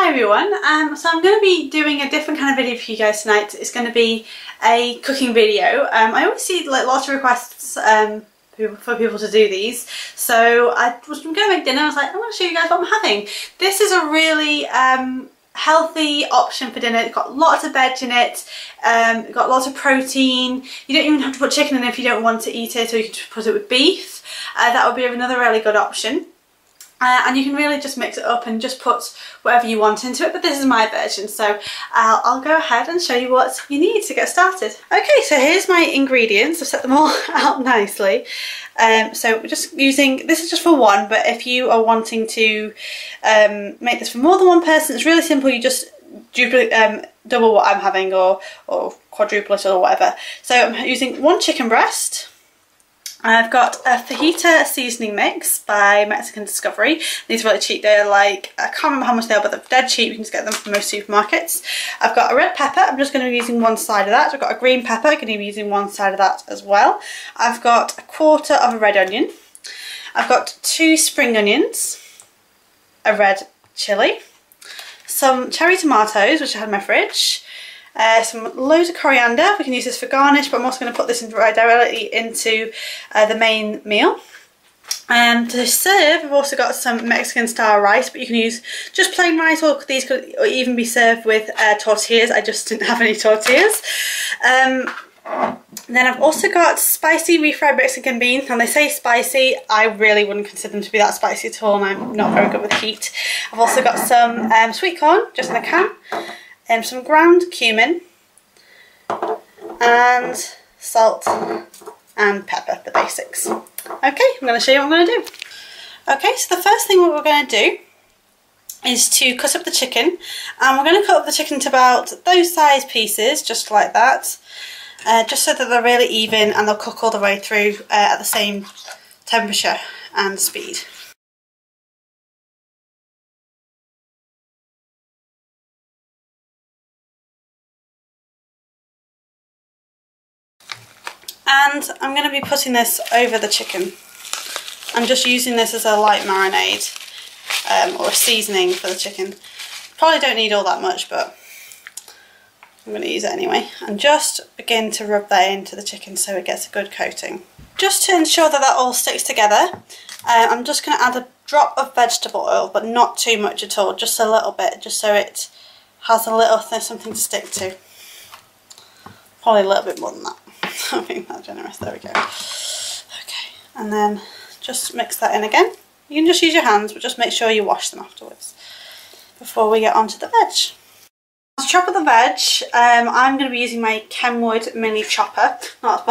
Hi everyone, so I'm going to be doing a different kind of video for you guys tonight. It's going to be a cooking video. I always see like lots of requests for people to do these, so I was going to make dinner. I was like, I want to show you guys what I'm having. This is a really healthy option for dinner. It's got lots of veg in it, got lots of protein. You don't even have to put chicken in if you don't want to eat it, or you can just put it with beef. That would be another really good option. And you can really just mix it up and just put whatever you want into it, but this is my version, so I'll go ahead and show you what you need to get started. Okay, so here's my ingredients. I've set them all out nicely. So we're just using, this is just for one, but if you are wanting to make this for more than one person, it's really simple. You just double what I'm having, or quadruple it, or whatever. So I'm using one chicken breast. I've got a fajita seasoning mix by Mexican Discovery. These are really cheap. They're like, I can't remember how much they are, but they're dead cheap. You can just get them from most supermarkets. I've got a red pepper. I'm just going to be using one side of that. I've got a green pepper. I'm going to be using one side of that as well. I've got a quarter of a red onion. I've got 2 spring onions, a red chilli, some cherry tomatoes, which I had in my fridge, loads of coriander. We can use this for garnish, but I'm also going to put this directly into the main meal. To serve, I've also got some Mexican style rice, but you can use just plain rice, or these could even be served with tortillas. I just didn't have any tortillas. Then I've also got spicy refried Mexican beans. And they say spicy, I really wouldn't consider them to be that spicy at all, and I'm not very good with heat. I've also got some sweet corn, just in a can. Some ground cumin and salt and pepper, the basics. Okay, I'm going to show you what I'm going to do. Okay, so the first thing what we're going to do is to cut up the chicken, and we're going to cut up the chicken to about those size pieces, just like that, just so that they're really even and they'll cook all the way through at the same temperature and speed. And I'm going to be putting this over the chicken. I'm just using this as a light marinade or a seasoning for the chicken. Probably don't need all that much, but I'm going to use it anyway. And just begin to rub that into the chicken so it gets a good coating. Just to ensure that that all sticks together, I'm just going to add a drop of vegetable oil, but not too much at all, just a little bit, just so it has a little something to stick to. Probably a little bit more than that. I'm being that generous, there we go. Okay, and then just mix that in again. You can just use your hands, but just make sure you wash them afterwards before we get onto the veg. To chop up the veg, I'm going to be using my Kenwood mini chopper. Not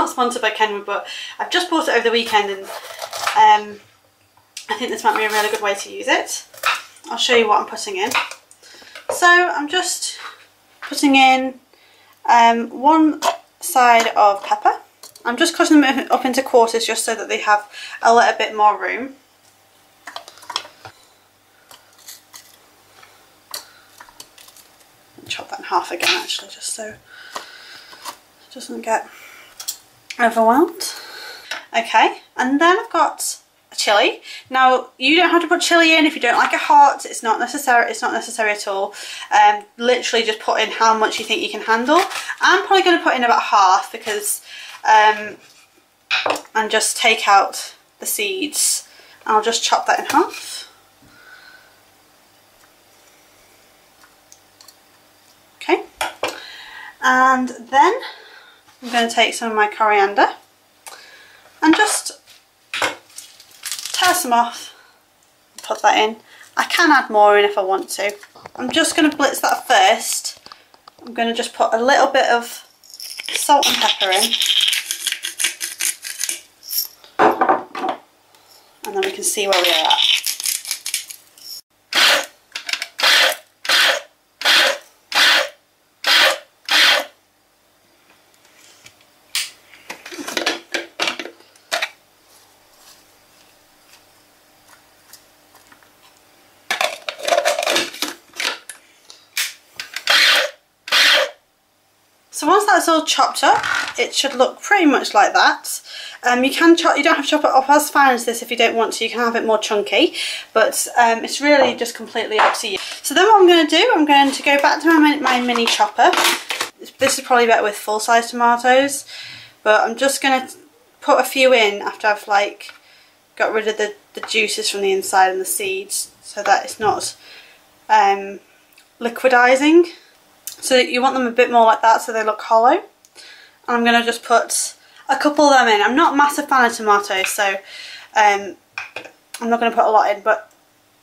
sponsored by Kenwood, but I've just bought it over the weekend, and I think this might be a really good way to use it. I'll show you what I'm putting in. So I'm just putting in one side of pepper. I'm just cutting them up into quarters just so that they have a little bit more room. Chop that in half again, actually, just so it doesn't get overwhelmed. Okay, and then I've got a chilli. Now you don't have to put chilli in if you don't like it hot. It's not necessary. It's not necessary at all. Literally just put in how much you think you can handle. I'm probably going to put in about half, because and just take out the seeds. I'll just chop that in half. Okay, and then I'm going to take some of my coriander and just tear some off, put that in. I can add more in if I want to. I'm just going to blitz that first. I'm going to just put a little bit of salt and pepper in, and then we can see where we are at. So once that's all chopped up, it should look pretty much like that. You can chop, you don't have to chop it up as fine as this if you don't want to. You can have it more chunky, but it's really just completely up to you. So then what I'm going to do, I'm going to go back to my mini chopper. This is probably better with full-size tomatoes, but I'm just going to put a few in after I've like got rid of the juices from the inside and the seeds, so that it's not liquidizing. So you want them a bit more like that so they look hollow. And I'm going to just put a couple of them in. I'm not a massive fan of tomatoes, so I'm not going to put a lot in, but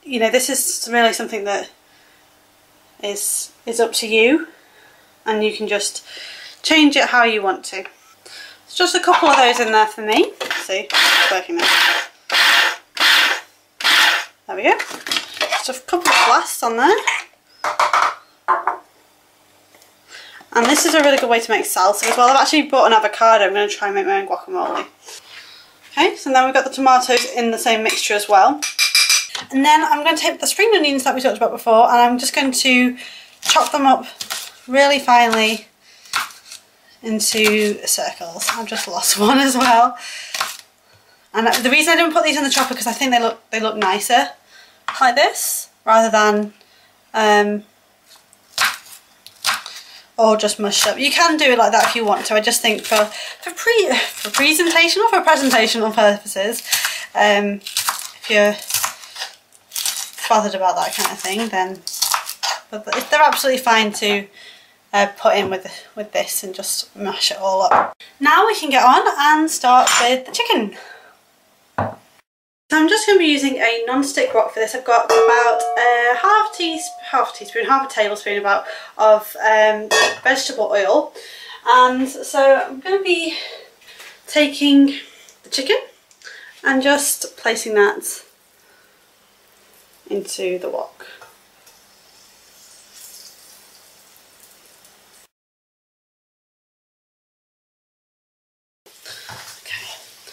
you know, this is really something that is up to you, and you can just change it how you want to. It's just a couple of those in there for me. See, it's working now. There we go. Just a couple of blasts on there. And this is a really good way to make salsa as well. I've actually bought an avocado. I'm going to try and make my own guacamole. Okay, so then we've got the tomatoes in the same mixture as well. And then I'm going to take the spring onions that we talked about before, and I'm just going to chop them up really finely into circles. I've just lost one as well. And the reason I didn't put these in the chopper because I think they look nicer like this rather than or just mushed up. You can do it like that if you want to. I just think for presentation or for presentational purposes, if you're bothered about that kind of thing, then but they're absolutely fine to put in with this and just mash it all up. Now we can get on and start with the chicken. So I'm just going to be using a non-stick wok for this. I've got about half a tablespoon about of vegetable oil, and so I'm going to be taking the chicken and just placing that into the wok.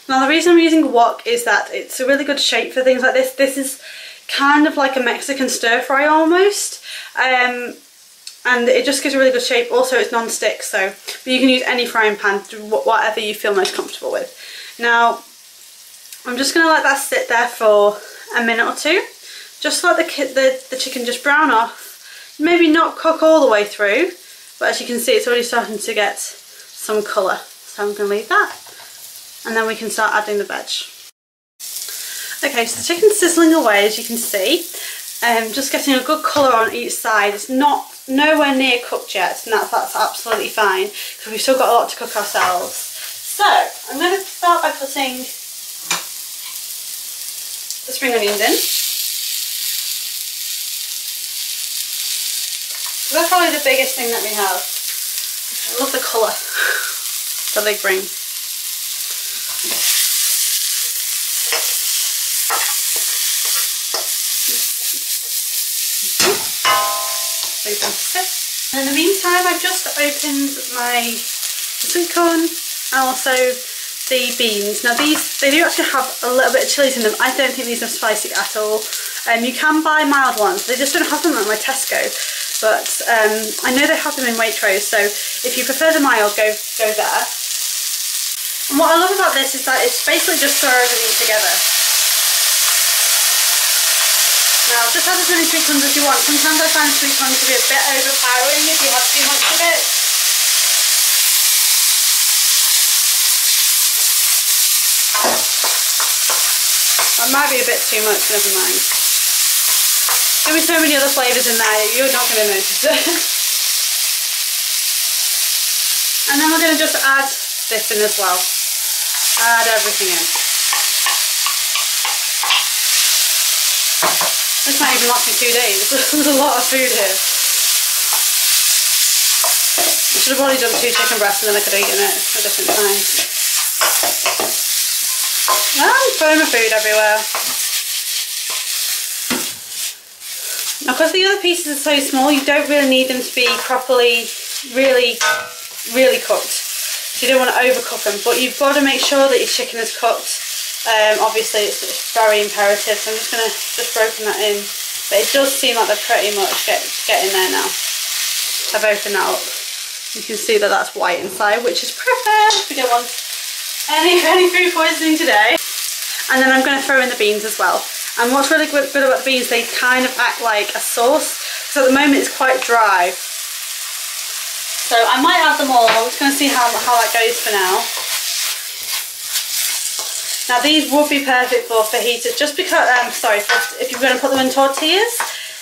Now the reason I'm using a wok is that it's a really good shape for things like this. This is kind of like a Mexican stir fry almost, and it just gives a really good shape. Also it's non-stick, so but you can use any frying pan, whatever you feel most comfortable with. Now I'm just going to let that sit there for a minute or two, just let the chicken just brown off. Maybe not cook all the way through, but as you can see it's already starting to get some colour, so I'm going to leave that. And then we can start adding the veg. Okay, so the chicken's sizzling away, as you can see. Just getting a good colour on each side. It's nowhere near cooked yet, and that's absolutely fine, because we've still got a lot to cook ourselves. So, I'm going to start by putting the spring onions in. So that's probably the biggest thing that we have. I love the colour that they bring. And in the meantime, I've just opened my sweet corn and also the beans. Now these, they do actually have a little bit of chilies in them. I don't think these are spicy at all. You can buy mild ones. They just don't have them at my Tesco, but I know they have them in Waitrose. So if you prefer the mild, go there. And what I love about this is that it's basically just throw everything together. Now just add as many sweet corns as you want. Sometimes I find sweet corns to be a bit overpowering if you have too much of it. That might be a bit too much, never mind. There'll be so many other flavours in there, you're not going to notice it. And then we're going to just add this in as well. Add everything in. This might even last me 2 days. There's a lot of food here. I should have already done 2 chicken breasts and then I could have eaten it at different times. I'm throwing my food everywhere. Now because the other pieces are so small, you don't really need them to be properly, really cooked. So you don't want to overcook them, but you've got to make sure that your chicken is cooked. Obviously it's very imperative, so I'm just going to broken that in, but it does seem like they're pretty much getting there now. I've opened that up. You can see that that's white inside, which is perfect. We don't want any food poisoning today. And then I'm going to throw in the beans as well. And what's really good about the beans, they kind of act like a sauce. So at the moment it's quite dry. So I might add them all. I'm just going to see how that goes for now. Now these would be perfect for fajitas, just because, if you're going to put them in tortillas,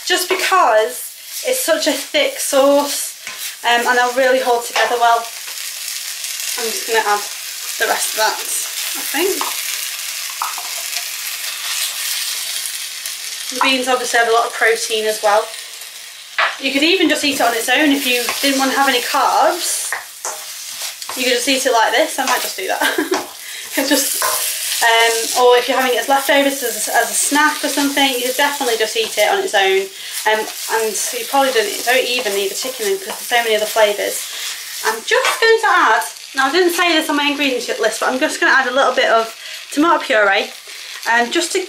just because it's such a thick sauce and they'll really hold together well. I'm just going to add the rest of that, I think. The beans obviously have a lot of protein as well. You could even just eat it on its own if you didn't want to have any carbs. You could just eat it like this. I might just do that. Or if you're having it as leftovers as a snack or something, you could definitely just eat it on its own. And you probably don't even need the chicken in because there's so many other flavours. I'm just going to add, now I didn't say this on my ingredients list, but I'm just going to add a little bit of tomato puree, just to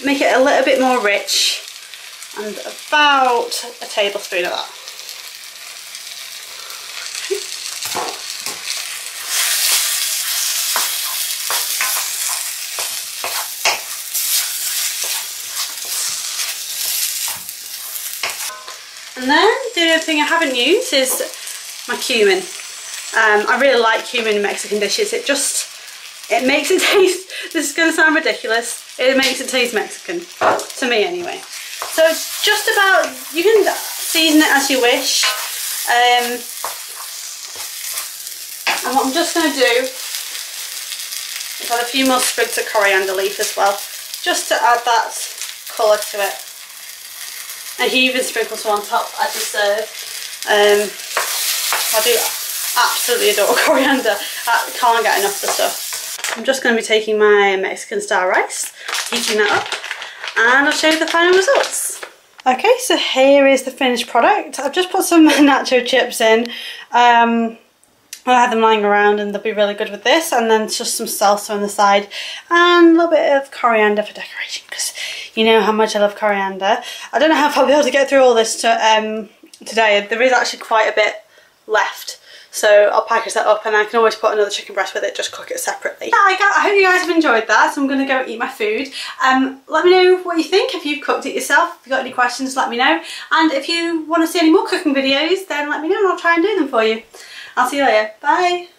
make it a little bit more rich, and about a tablespoon of that. And then the other thing I haven't used is my cumin. I really like cumin in Mexican dishes. It makes it taste, this is going to sound ridiculous, it makes it taste Mexican, to me anyway. So just about, you can season it as you wish. And what I'm just going to do is add a few more sprigs of coriander leaf as well, just to add that colour to it. And you even sprinkle some on top as you serve. I do absolutely adore coriander. I can't get enough of the stuff. I'm just going to be taking my Mexican style rice, heating that up, and I'll show you the final results. Okay, so here is the finished product. I've just put some nacho chips in. I had them lying around and they'll be really good with this, and then just some salsa on the side and a little bit of coriander for decoration, because you know how much I love coriander. I don't know if I'll be able to get through all this today. There is actually quite a bit left, so I'll package that up and I can always put another chicken breast with it, just cook it separately. I hope you guys have enjoyed that, so I'm going to go eat my food. Let me know what you think, if you've cooked it yourself. If you've got any questions, let me know, and if you want to see any more cooking videos, then let me know and I'll try and do them for you. I'll see you later. Bye.